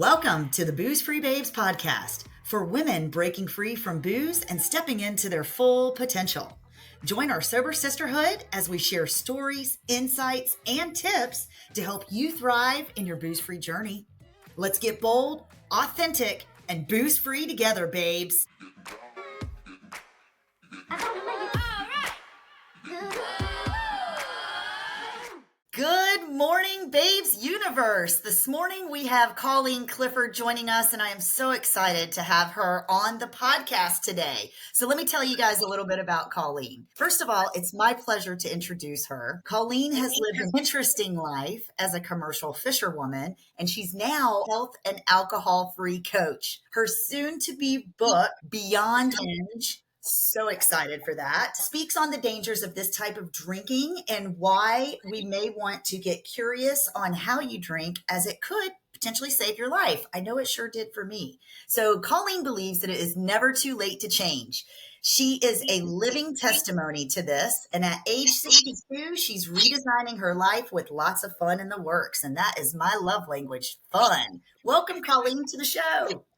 Welcome to the Booze Free Babes podcast for women breaking free from booze and stepping into their full potential. Join our sober sisterhood as we share stories, insights, and tips to help you thrive in your booze-free journey. Let's get bold, authentic, and booze-free together, babes. Good morning, Babes Universe. This morning we have Colleen Clifford joining us, and I am so excited to have her on the podcast today. So let me tell you guys a little bit about Colleen. First of all, it's my pleasure to introduce her. Colleen has lived an interesting life as a commercial fisherwoman, and she's now a health and alcohol-free coach. Her soon-to-be book, Beyond Binge, so excited for that. Speaks on the dangers of this type of drinking and why we may want to get curious on how you drink, as it could potentially save your life. I know it sure did for me. So Colleen believes that it is never too late to change. She is a living testimony to this. And at age 62, she's redesigning her life with lots of fun in the works. And that is my love language, fun. Welcome, Colleen, to the show.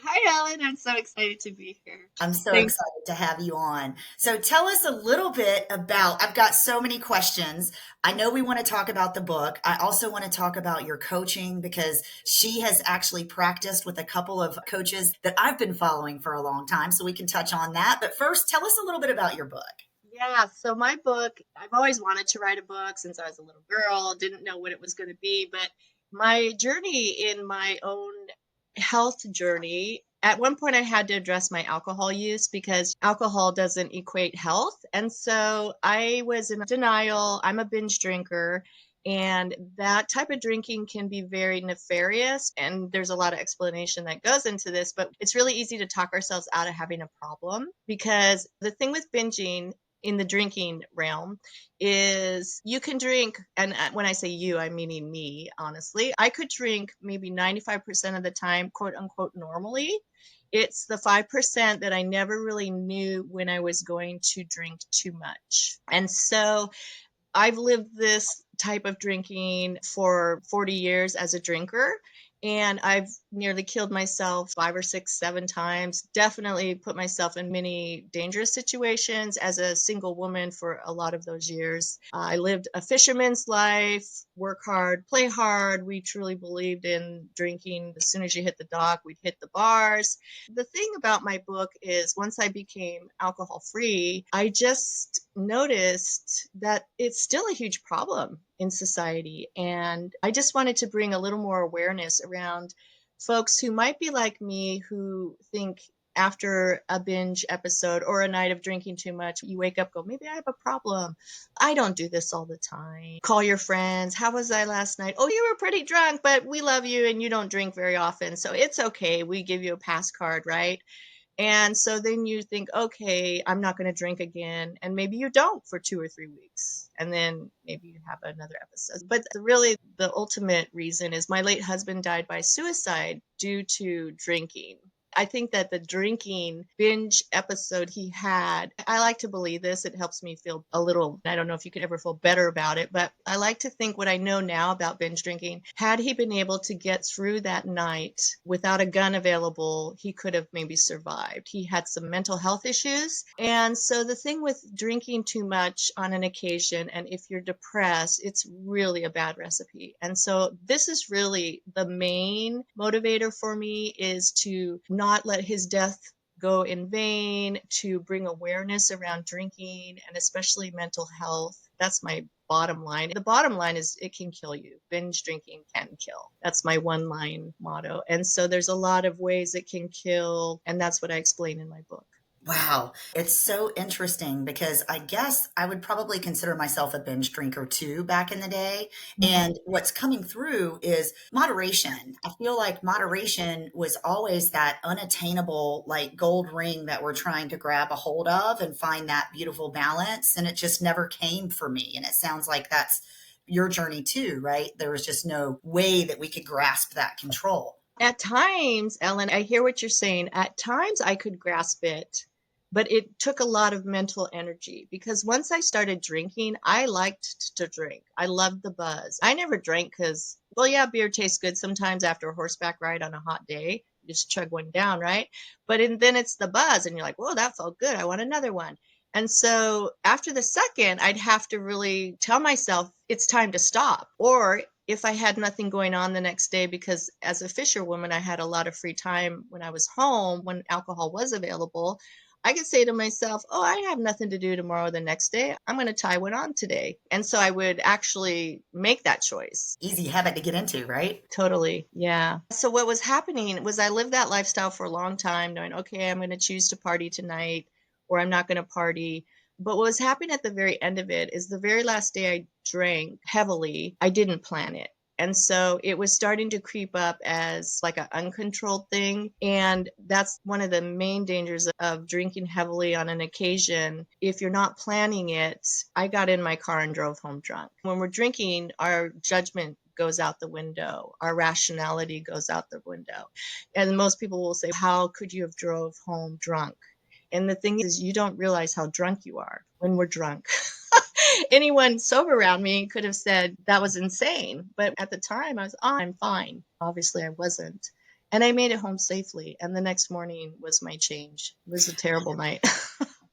Hi, Ellen. I'm so excited to be here. I'm so excited to have you on. So tell us a little bit about, I've got so many questions. I know we want to talk about the book. I also want to talk about your coaching, because she has actually practiced with a couple of coaches that I've been following for a long time. So we can touch on that. But first, tell us a little bit about your book. Yeah, so my book, I've always wanted to write a book since I was a little girl, didn't know what it was going to be, but my journey in my own health journey, at one point I had to address my alcohol use because alcohol doesn't equate health. And so I was in denial. I'm a binge drinker. And that type of drinking can be very nefarious. And there's a lot of explanation that goes into this, but it's really easy to talk ourselves out of having a problem, because the thing with binging in the drinking realm is you can drink, and when I say you, I'm meaning me, honestly. I could drink maybe 95% of the time, quote unquote, normally. It's the 5% that I never really knew when I was going to drink too much. And so I've lived this type of drinking for 40 years as a drinker, and I've nearly killed myself 5 or 6, 7 times, definitely put myself in many dangerous situations as a single woman for a lot of those years. I lived a fisherman's life, work hard, play hard. We truly believed in drinking. As soon as you hit the dock, we'd hit the bars. The thing about my book is once I became alcohol free, I just noticed that it's still a huge problem in society. And I just wanted to bring a little more awareness around folks who might be like me, who think after a binge episode or a night of drinking too much, you wake up, go, maybe I have a problem. I don't do this all the time. Call your friends. How was I last night? Oh, you were pretty drunk, but we love you and you don't drink very often, so it's okay. We give you a pass card, right? And so then you think, okay, I'm not going to drink again. And maybe you don't for 2 or 3 weeks. And then maybe you have another episode. But really, the ultimate reason is my late husband died by suicide due to drinking. I think that the drinking binge episode he had, I like to believe this, it helps me feel a little, I don't know if you could ever feel better about it, but I like to think what I know now about binge drinking, had he been able to get through that night without a gun available, he could have maybe survived. He had some mental health issues. And so the thing with drinking too much on an occasion, and if you're depressed, it's really a bad recipe. And so this is really the main motivator for me, is to not let his death go in vain, to bring awareness around drinking and especially mental health. That's my bottom line. The bottom line is it can kill you. Binge drinking can kill. That's my one line motto. And so there's a lot of ways it can kill, and that's what I explain in my book. Wow. It's so interesting, because I guess I would probably consider myself a binge drinker too back in the day. And what's coming through is moderation. I feel like moderation was always that unattainable, like gold ring that we're trying to grab a hold of and find that beautiful balance. And it just never came for me. And it sounds like that's your journey too, right? There was just no way that we could grasp that control. At times, Ellen, I hear what you're saying. At times I could grasp it, But it took a lot of mental energy because once I started drinking, I liked to drink. I loved the buzz. I never drank because, well, yeah, beer tastes good sometimes after a horseback ride on a hot day. You just chug one down, right? Then it's the buzz, and you're like, whoa, that felt good. I want another one. And so after the second, I'd have to really tell myself it's time to stop. Or if I had nothing going on the next day, because as a fisherwoman, I had a lot of free time when I was home, when alcohol was available, I could say to myself, oh, I have nothing to do tomorrow or the next day. I'm going to tie one on today. And so I would actually make that choice. Easy habit to get into, right? Totally. Yeah. So what was happening was I lived that lifestyle for a long time, knowing, okay, I'm going to choose to party tonight or I'm not going to party. But what was happening at the very end of it is the very last day I drank heavily, I didn't plan it. And so it was starting to creep up as like an uncontrolled thing. And that's one of the main dangers of drinking heavily on an occasion. If you're not planning it, I got in my car and drove home drunk. When we're drinking, our judgment goes out the window. Our rationality goes out the window. And most people will say, how could you have drove home drunk? And the thing is, you don't realize how drunk you are when we're drunk. Anyone sober around me could have said that was insane. But at the time, I was, oh, I'm fine. Obviously, I wasn't. And I made it home safely. And the next morning was my change. It was a terrible night.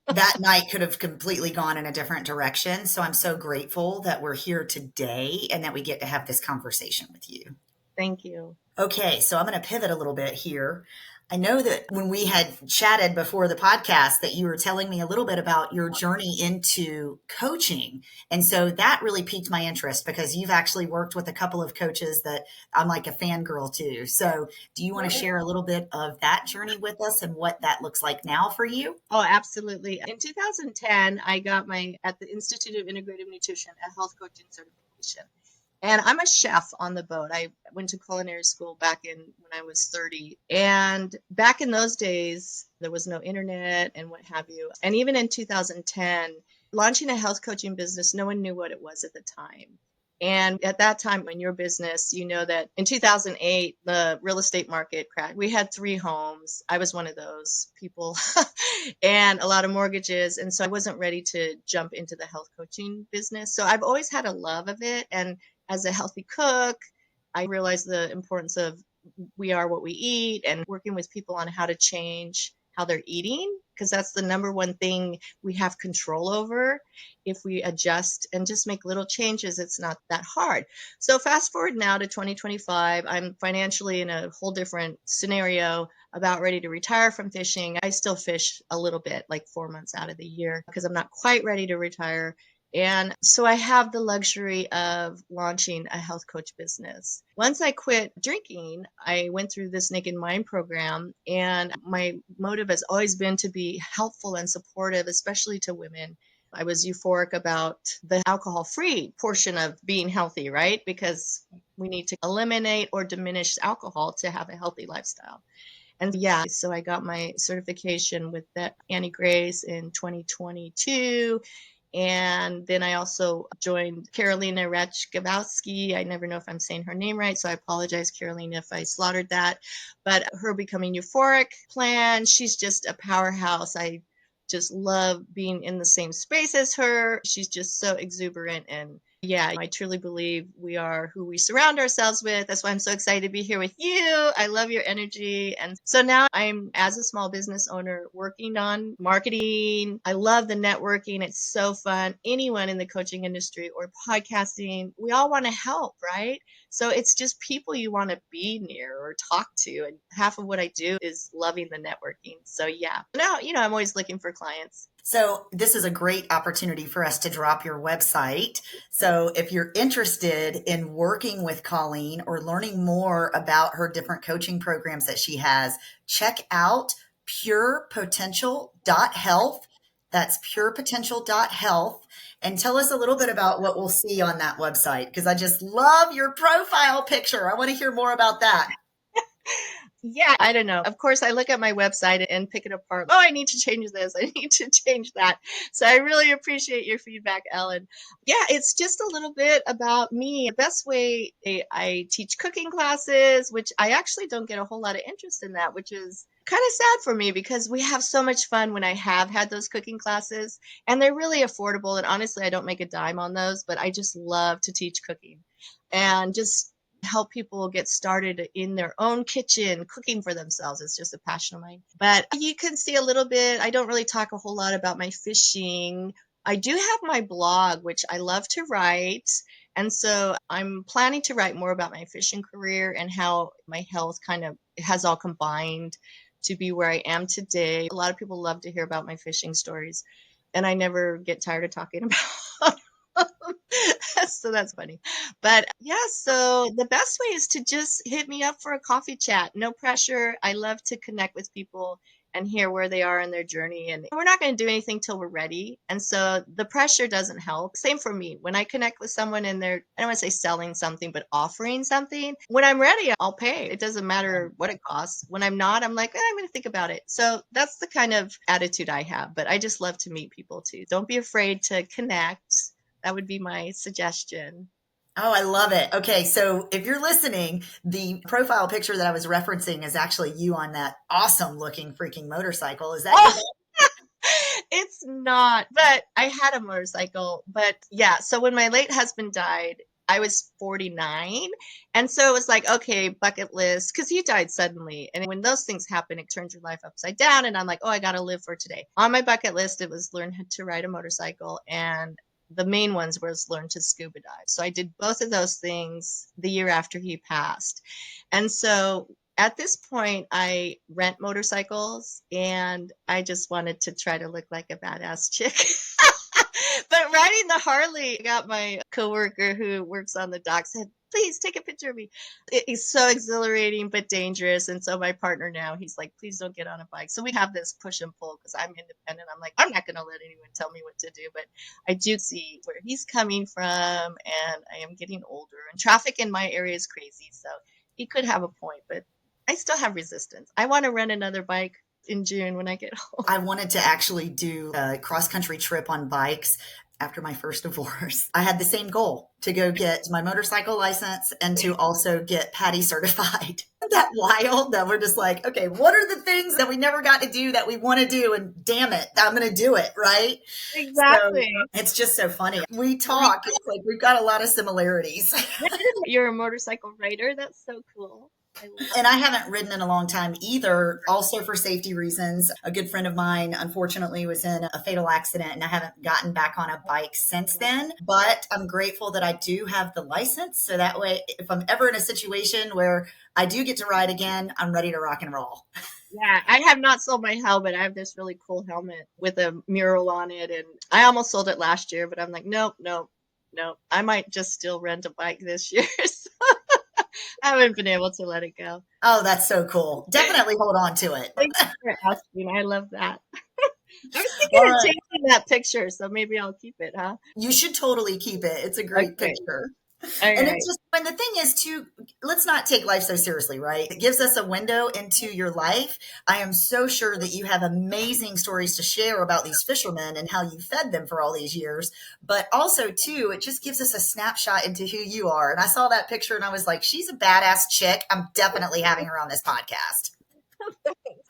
That night could have completely gone in a different direction. So I'm so grateful that we're here today and that we get to have this conversation with you. Thank you. Okay, so I'm going to pivot a little bit here. I know that when we had chatted before the podcast that you were telling me a little bit about your journey into coaching. And so that really piqued my interest because you've actually worked with a couple of coaches that I'm like a fangirl to. So do you want to share a little bit of that journey with us and what that looks like now for you? Oh, absolutely. In 2010, I got at the Institute of Integrative Nutrition, a health coaching certification. And I'm a chef on the boat. I went to culinary school back in when I was 30. And back in those days, there was no internet and what have you. And even in 2010, launching a health coaching business, no one knew what it was at the time. And at that time in your business, you know that in 2008, the real estate market crashed. We had 3 homes. I was one of those people and a lot of mortgages. And so I wasn't ready to jump into the health coaching business. So I've always had a love of it. And as a healthy cook, I realized the importance of we are what we eat and working with people on how to change how they're eating, because that's the number one thing we have control over. If we adjust and just make little changes, it's not that hard. So fast forward now to 2025, I'm financially in a whole different scenario, about ready to retire from fishing. I still fish a little bit, like 4 months out of the year, because I'm not quite ready to retire. And so I have the luxury of launching a health coach business. Once I quit drinking, I went through this Naked Mind program, and my motive has always been to be helpful and supportive, especially to women. I was euphoric about the alcohol-free portion of being healthy, right? Because we need to eliminate or diminish alcohol to have a healthy lifestyle. And yeah, so I got my certification with that Annie Grace in 2022. And then I also joined Carolina Rachgavowski. I never know if I'm saying her name right, so I apologize, Carolina, if I slaughtered that. But her Becoming Euphoric plan, she's just a powerhouse. I just love being in the same space as her. She's just so exuberant. And yeah, I truly believe we are who we surround ourselves with. That's why I'm so excited to be here with you. I love your energy. And so now I'm, as a small business owner, working on marketing. I love the networking. It's so fun. Anyone in the coaching industry or podcasting, we all want to help, right? So it's just people you want to be near or talk to. And half of what I do is loving the networking. So yeah, now, I'm always looking for clients. So this is a great opportunity for us to drop your website. So if you're interested in working with Colleen or learning more about her different coaching programs that she has, check out purepotential.health. That's purepotential.health. And tell us a little bit about what we'll see on that website, because I just love your profile picture. I want to hear more about that. Yeah, I don't know. Of course, I look at my website and pick it apart. Oh, I need to change this. I need to change that. So I really appreciate your feedback, Ellen. Yeah, it's just a little bit about me. The best way I teach cooking classes, which I actually don't get a whole lot of interest in that, which is kind of sad for me because we have so much fun when I have had those cooking classes, and they're really affordable. And honestly, I don't make a dime on those, but I just love to teach cooking and just help people get started in their own kitchen cooking for themselves. It's just a passion of mine. But you can see a little bit, I don't really talk a whole lot about my fishing. I do have my blog, which I love to write. And so I'm planning to write more about my fishing career and how my health kind of has all combined to be where I am today. A lot of people love to hear about my fishing stories, and I never get tired of talking about them. So that's funny. But yeah, so the best way is to just hit me up for a coffee chat. No pressure. I love to connect with people and hear where they are in their journey. And we're not going to do anything till we're ready. And so the pressure doesn't help. Same for me. When I connect with someone and they're, I don't want to say selling something, but offering something, when I'm ready, I'll pay. It doesn't matter what it costs. When I'm not, I'm like, I'm going to think about it. So that's the kind of attitude I have. But I just love to meet people too. Don't be afraid to connect. That would be my suggestion. Oh, I love it. Okay, so if you're listening, the profile picture that I was referencing is actually you on that awesome looking freaking motorcycle. Is that your? Oh, it's not, but I had a motorcycle. But yeah, so when my late husband died, I was 49. And so it was like, okay, bucket list, because he died suddenly. And when those things happen, it turns your life upside down. And I'm like, oh, I got to live for today. On my bucket list, it was learn to ride a motorcycle. And the main ones was learn to scuba dive. So I did both of those things the year after he passed. And so at this point, I rent motorcycles and I just wanted to try to look like a badass chick. But riding the Harley, I got my coworker who works on the dock said, please take a picture of me. It's so exhilarating but dangerous. And so my partner now, he's like, please don't get on a bike. So we have this push and pull because I'm independent. I'm like, I'm not going to let anyone tell me what to do. But I do see where he's coming from, and I am getting older, and traffic in my area is crazy. So he could have a point, but I still have resistance. I want to rent another bike in June when I get home. I wanted to actually do a cross country trip on bikes after my first divorce. I had the same goal to go get my motorcycle license and to also get Patty certified. Isn't that wild that we're just like, okay, what are the things that we never got to do that we want to do? And damn it, I'm going to do it, right? So Exactly. it's just so funny. We talk, it's like we've got a lot of similarities. You're a motorcycle rider. That's so cool. I love And it. I haven't ridden in a long time either, also for safety reasons. A good friend of mine, unfortunately, was in a fatal accident, and I haven't gotten back on a bike since then. But I'm grateful that I do have the license. So that way, if I'm ever in a situation where I do get to ride again, I'm ready to rock and roll. Yeah, I have not sold my helmet. I have this really cool helmet with a mural on it, and I almost sold it last year, but I'm like, nope, nope, nope. I might just still rent a bike this year. So I haven't been able to let it go. Oh, that's so cool. Definitely hold on to it. Thank you for asking. I love that. I was All thinking of right. changing that picture, so maybe I'll keep it, huh? You should totally keep it. It's a great Okay. picture. All And it's right. just, and the thing is too, let's not take life so seriously, right? It gives us a window into your life. I am so sure that you have amazing stories to share about these fishermen and how you fed them for all these years. But also too, it just gives us a snapshot into who you are. And I saw that picture and I was like, she's a badass chick. I'm definitely having her on this podcast.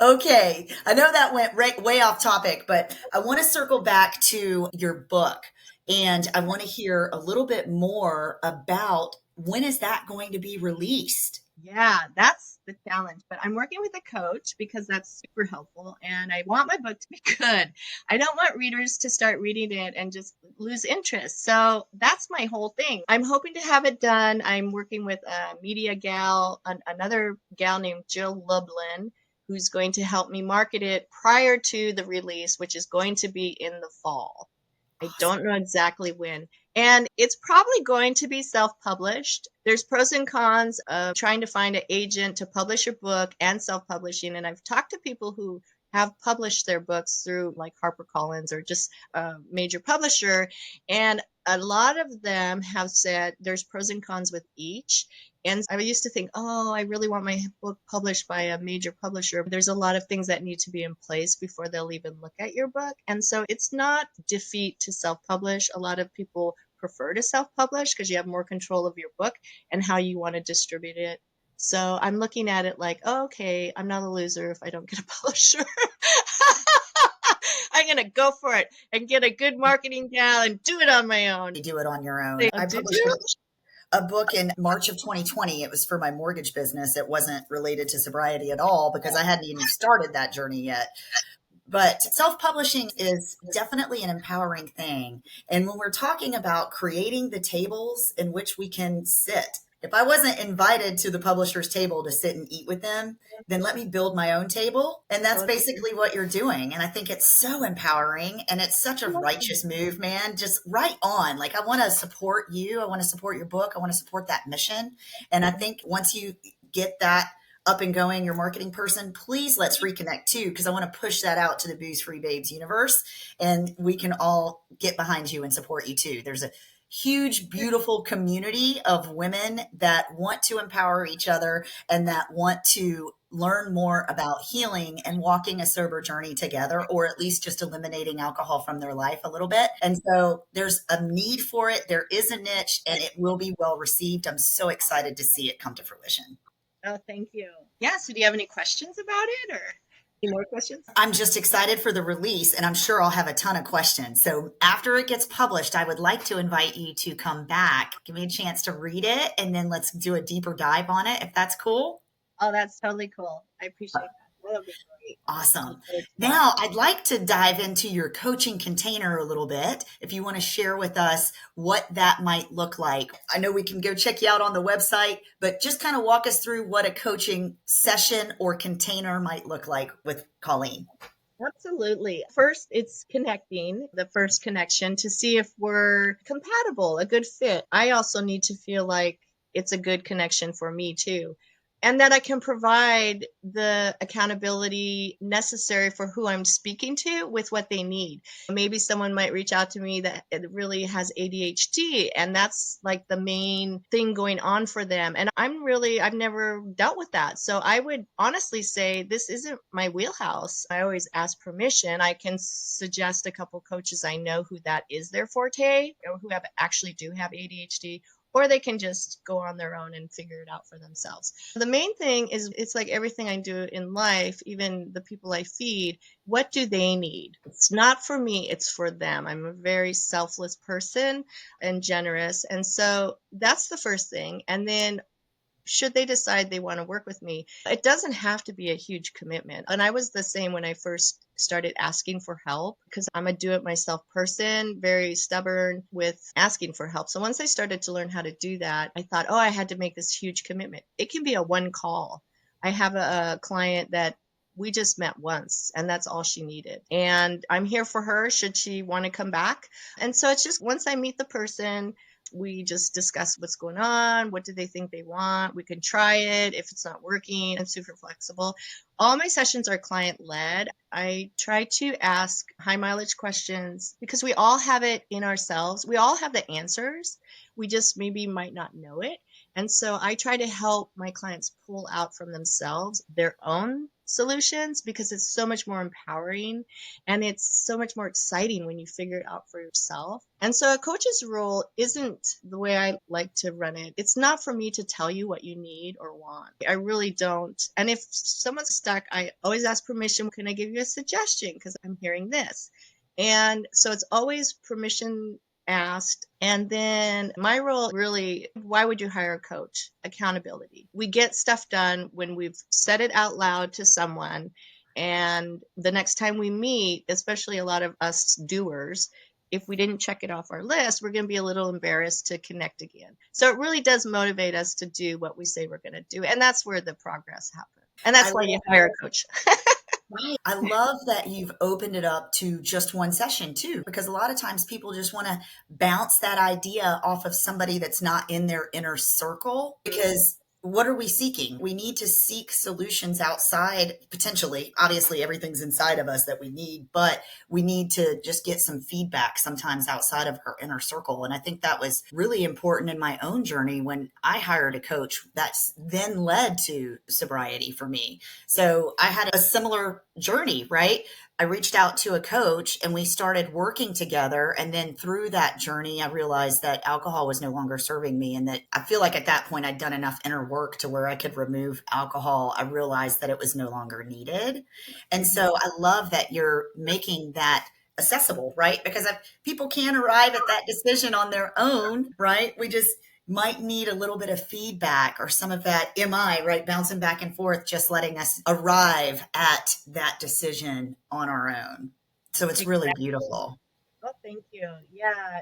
Okay. I know that went way off topic, but I want to circle back to your book and I want to hear a little bit more about when is that going to be released? Yeah, that's the challenge. But I'm working with a coach because that's super helpful. And I want my book to be good. I don't want readers to start reading it and just lose interest. So that's my whole thing. I'm hoping to have it done. I'm working with a media gal, another gal named Jill Lublin, who's going to help me market it prior to the release, which is going to be in the fall. I don't know exactly when. And it's probably going to be self-published. There's pros and cons of trying to find an agent to publish your book and self-publishing. And I've talked to people who have published their books through like HarperCollins or just a major publisher. And a lot of them have said there's pros and cons with each. And I used to think, oh, I really want my book published by a major publisher. There's a lot of things that need to be in place before they'll even look at your book. And so it's not defeat to self publish. A lot of people prefer to self publish because you have more control of your book and how you want to distribute it. So I'm looking at it like, oh, okay, I'm not a loser if I don't get a publisher. I'm going to go for it and get a good marketing gal and do it on my own. You do it on your own. I Did published you? a book in March of 2020. It was for my mortgage business. It wasn't related to sobriety at all because I hadn't even started that journey yet. But self-publishing is definitely an empowering thing. And when we're talking about creating the tables in which we can sit, if I wasn't invited to the publisher's table to sit and eat with them, then let me build my own table. And that's basically what you're doing. And I think it's so empowering and it's such a righteous move, man. Just right on. Like, I want to support you. I want to support your book. I want to support that mission. And I think once you get that up and going, your marketing person, please let's reconnect too, because I want to push that out to the Booze Free Babes universe and we can all get behind you and support you too. There's a huge, beautiful community of women that want to empower each other and that want to learn more about healing and walking a sober journey together, or at least just eliminating alcohol from their life a little bit. And so there's a need for it. There is a niche and it will be well received. I'm so excited to see it come to fruition. Oh, thank you. Yeah. So do you have any questions about it or any more questions? I'm just excited for the release and I'm sure I'll have a ton of questions. So after it gets published, I would like to invite you to come back, give me a chance to read it, and then let's do a deeper dive on it, if that's cool. Oh, that's totally cool. I appreciate that. That'll be great. Awesome. Now, I'd like to dive into your coaching container a little bit. If you want to share with us what that might look like. I know we can go check you out on the website, but just kind of walk us through what a coaching session or container might look like with Colleen. Absolutely. First, it's connecting, the first connection to see if we're compatible, a good fit. I also need to feel like it's a good connection for me too. And that I can provide the accountability necessary for who I'm speaking to with what they need. Maybe someone might reach out to me that really has ADHD, and that's like the main thing going on for them. And I've never dealt with that. So I would honestly say this isn't my wheelhouse. I always ask permission. I can suggest a couple coaches I know who that is their forte, or who actually do have ADHD, or they can just go on their own and figure it out for themselves. The main thing is, it's like everything I do in life, even the people I feed, what do they need? It's not for me, it's for them. I'm a very selfless person and generous. And so that's the first thing. And then should they decide they want to work with me, it doesn't have to be a huge commitment. And I was the same when I first started asking for help, because I'm a do-it-myself person, very stubborn with asking for help. So once I started to learn how to do that, I thought, oh, I had to make this huge commitment. It can be a one call. I have a client that we just met once, and that's all she needed. And I'm here for her should she want to come back. And so it's just once I meet the person, we just discuss what's going on. What do they think they want? We can try it. If it's not working, I'm super flexible. All my sessions are client led. I try to ask high mileage questions because we all have it in ourselves. We all have the answers. We just maybe might not know it. And so I try to help my clients pull out from themselves their own solutions, because it's so much more empowering and it's so much more exciting when you figure it out for yourself. And so a coach's role isn't the way I like to run it. It's not for me to tell you what you need or want. I really don't. And if someone's stuck, I always ask permission. Can I give you a suggestion? Because I'm hearing this. And so it's always permission asked. And then my role really, why would you hire a coach? Accountability. We get stuff done when we've said it out loud to someone. And the next time we meet, especially a lot of us doers, if we didn't check it off our list, we're going to be a little embarrassed to connect again. So it really does motivate us to do what we say we're going to do. And that's where the progress happens. And that's why you hire a coach. Right. I love that you've opened it up to just one session too, because a lot of times people just want to bounce that idea off of somebody that's not in their inner circle, because what are we seeking? We need to seek solutions outside, potentially. Obviously, everything's inside of us that we need, but we need to just get some feedback sometimes outside of our inner circle. And I think that was really important in my own journey when I hired a coach that's then led to sobriety for me. So I had a similar journey, right? I reached out to a coach and we started working together. And then through that journey, I realized that alcohol was no longer serving me. And that I feel like at that point, I'd done enough inner work to where I could remove alcohol. I realized that it was no longer needed. And so I love that you're making that accessible, right? Because people can't arrive at that decision on their own, right? We just might need a little bit of feedback or some of that MI, right? Bouncing back and forth, just letting us arrive at that decision on our own. So it's really Exactly. beautiful. Oh, thank you. Yeah,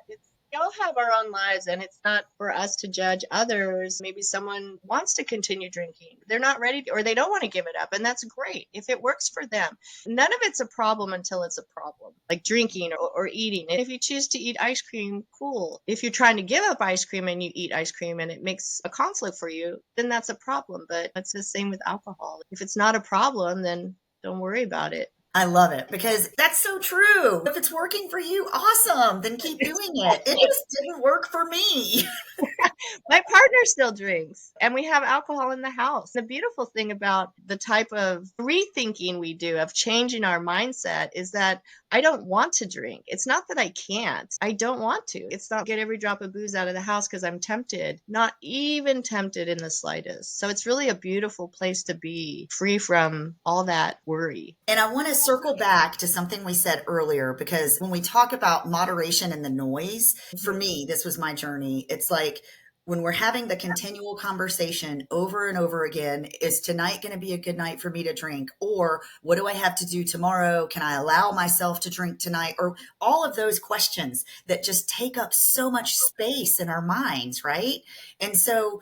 we all have our own lives, and it's not for us to judge others. Maybe someone wants to continue drinking. They're not ready to, or they don't want to give it up, and that's great if it works for them. None of it's a problem until it's a problem, like drinking or eating. And if you choose to eat ice cream, cool. If you're trying to give up ice cream and you eat ice cream and it makes a conflict for you, then that's a problem. But it's the same with alcohol. If it's not a problem, then don't worry about it. I love it because that's so true. If it's working for you, awesome. Then keep doing it. It just didn't work for me. My partner still drinks, and we have alcohol in the house. The beautiful thing about the type of rethinking we do of changing our mindset is that I don't want to drink. It's not that I can't. I don't want to. It's not get every drop of booze out of the house because I'm tempted, not even tempted in the slightest. So it's really a beautiful place to be, free from all that worry. And I want to circle back to something we said earlier, because when we talk about moderation and the noise, for me, this was my journey. It's like when we're having the continual conversation over and over again, is tonight going to be a good night for me to drink? Or what do I have to do tomorrow? Can I allow myself to drink tonight? Or all of those questions that just take up so much space in our minds, right? And so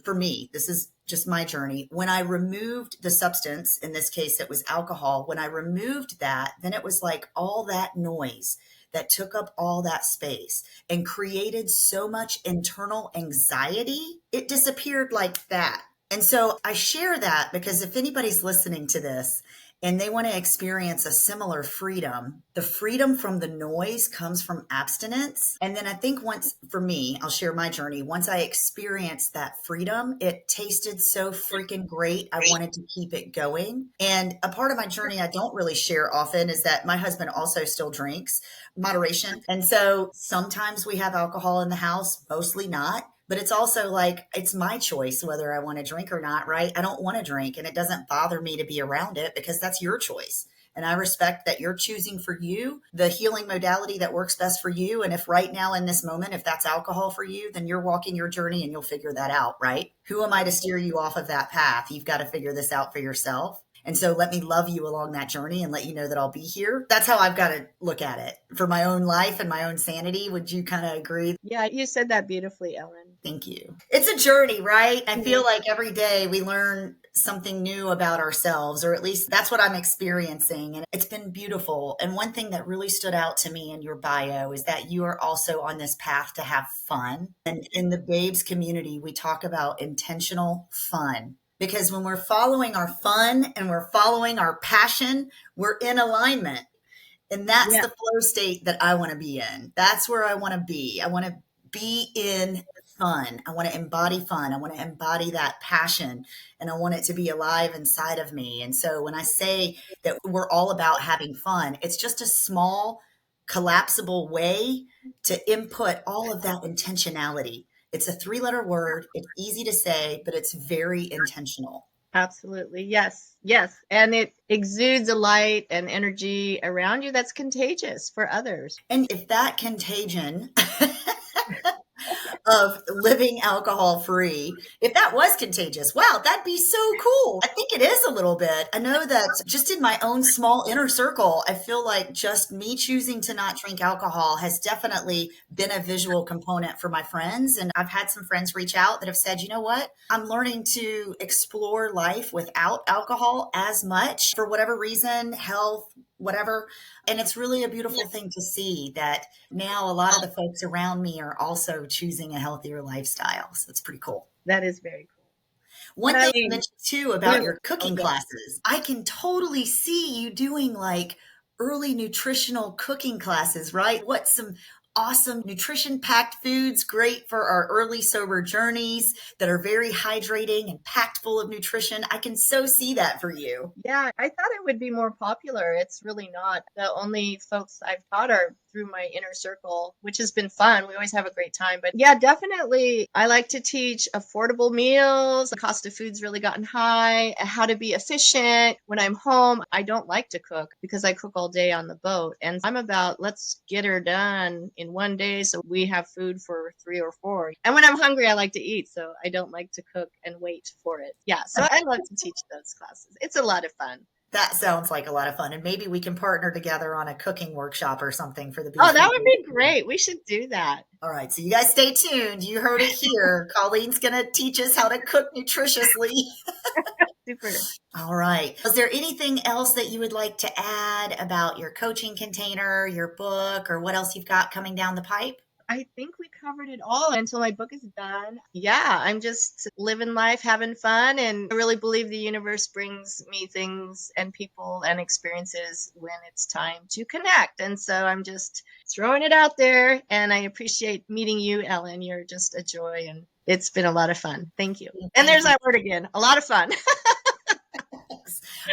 for me, this is just my journey, when I removed the substance, in this case, it was alcohol, when I removed that, then it was like all that noise that took up all that space and created so much internal anxiety, it disappeared like that. And so I share that because if anybody's listening to this and they want to experience a similar freedom, the freedom from the noise comes from abstinence. And then I think for me, I'll share my journey. Once I experienced that freedom, it tasted so freaking great. I wanted to keep it going. And a part of my journey I don't really share often is that my husband also still drinks, moderation. And so sometimes we have alcohol in the house, mostly not. But it's also like, it's my choice whether I want to drink or not, right? I don't want to drink and it doesn't bother me to be around it because that's your choice. And I respect that you're choosing for you the healing modality that works best for you. And if right now in this moment, if that's alcohol for you, then you're walking your journey and you'll figure that out, right? Who am I to steer you off of that path? You've got to figure this out for yourself. And so let me love you along that journey and let you know that I'll be here. That's how I've got to look at it for my own life and my own sanity. Would you kind of agree? Yeah, you said that beautifully, Ellen. Thank you. It's a journey, right? I feel like every day we learn something new about ourselves, or at least that's what I'm experiencing. And it's been beautiful. And one thing that really stood out to me in your bio is that you are also on this path to have fun. And in the Babes community, we talk about intentional fun. Because when we're following our fun and we're following our passion, we're in alignment. And that's Yeah. the flow state that I want to be in. That's where I want to be. I want to be in fun. I want to embody fun. I want to embody that passion and I want it to be alive inside of me. And so when I say that we're all about having fun, it's just a small collapsible way to input all of that intentionality. It's a 3-letter word. It's easy to say, but it's very intentional. Absolutely. Yes. Yes. And it exudes a light and energy around you that's contagious for others. And if that contagion of living alcohol free, if that was contagious, wow, that'd be so cool. I think it is a little bit. I know that just in my own small inner circle, I feel like just me choosing to not drink alcohol has definitely been a visual component for my friends. And I've had some friends reach out that have said, you know what? I'm learning to explore life without alcohol as much for whatever reason, health, whatever. And it's really a beautiful thing to see that now a lot of the folks around me are also choosing a healthier lifestyle. So it's pretty cool. That is very cool. One thing you mentioned too about your cooking Okay. classes, I can totally see you doing like early nutritional cooking classes, right? What some awesome nutrition-packed foods, great for our early sober journeys, that are very hydrating and packed full of nutrition. I can so see that for you. Yeah, I thought it would be more popular. It's really not. The only folks I've taught are through my inner circle, which has been fun. We always have a great time. But yeah, definitely, I like to teach affordable meals. The cost of food's really gotten high, how to be efficient. When I'm home, I don't like to cook because I cook all day on the boat. And I'm about, let's get her done in one day so we have food for 3 or 4. And when I'm hungry, I like to eat. So I don't like to cook and wait for it. Yeah, so I love to teach those classes. It's a lot of fun. That sounds like a lot of fun. And maybe we can partner together on a cooking workshop or something for the Oh, Booze that Free would Babes. be great. We should do that. All right, so you guys stay tuned. You heard it here. Colleen's going to teach us how to cook nutritiously. Super. All right. Is there anything else that you would like to add about your coaching container, your book, or what else you've got coming down the pipe? I think we covered it all until my book is done. Yeah, I'm just living life, having fun, and I really believe the universe brings me things and people and experiences when it's time to connect. And so I'm just throwing it out there, and I appreciate meeting you, Ellen. You're just a joy, and it's been a lot of fun. Thank you. And there's that word again, a lot of fun.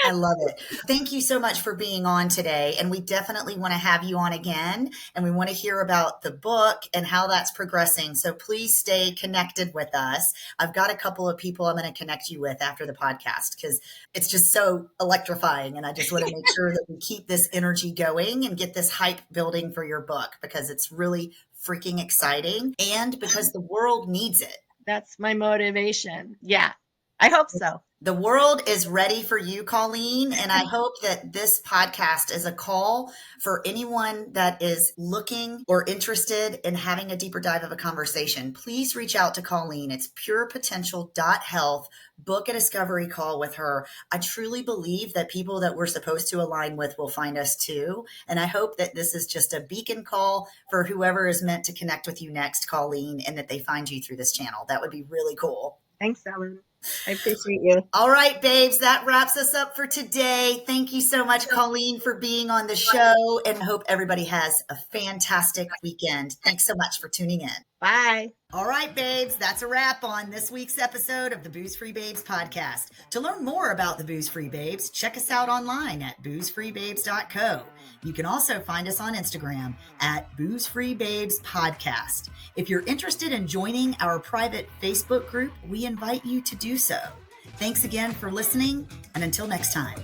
I love it. Thank you so much for being on today. And we definitely want to have you on again. And we want to hear about the book and how that's progressing. So please stay connected with us. I've got a couple of people I'm going to connect you with after the podcast because it's just so electrifying. And I just want to make sure that we keep this energy going and get this hype building for your book because it's really freaking exciting and because the world needs it. That's my motivation. Yeah, I hope so. The world is ready for you, Colleen, and I hope that this podcast is a call for anyone that is looking or interested in having a deeper dive of a conversation. Please reach out to Colleen. It's purepotential.health. Book a discovery call with her. I truly believe that people that we're supposed to align with will find us too. And I hope that this is just a beacon call for whoever is meant to connect with you next, Colleen, and that they find you through this channel. That would be really cool. Thanks, Ellen. I appreciate you. All right, babes, that wraps us up for today. Thank you so much, Colleen, for being on the show, and hope everybody has a fantastic weekend. Thanks so much for tuning in. Bye. All right, babes, that's a wrap on this week's episode of the Booze Free Babes podcast. To learn more about the Booze Free Babes, check us out online at boozefreebabes.co. You can also find us on Instagram at Booze Free Babes Podcast. If you're interested in joining our private Facebook group, we invite you to do so. Thanks again for listening, and until next time.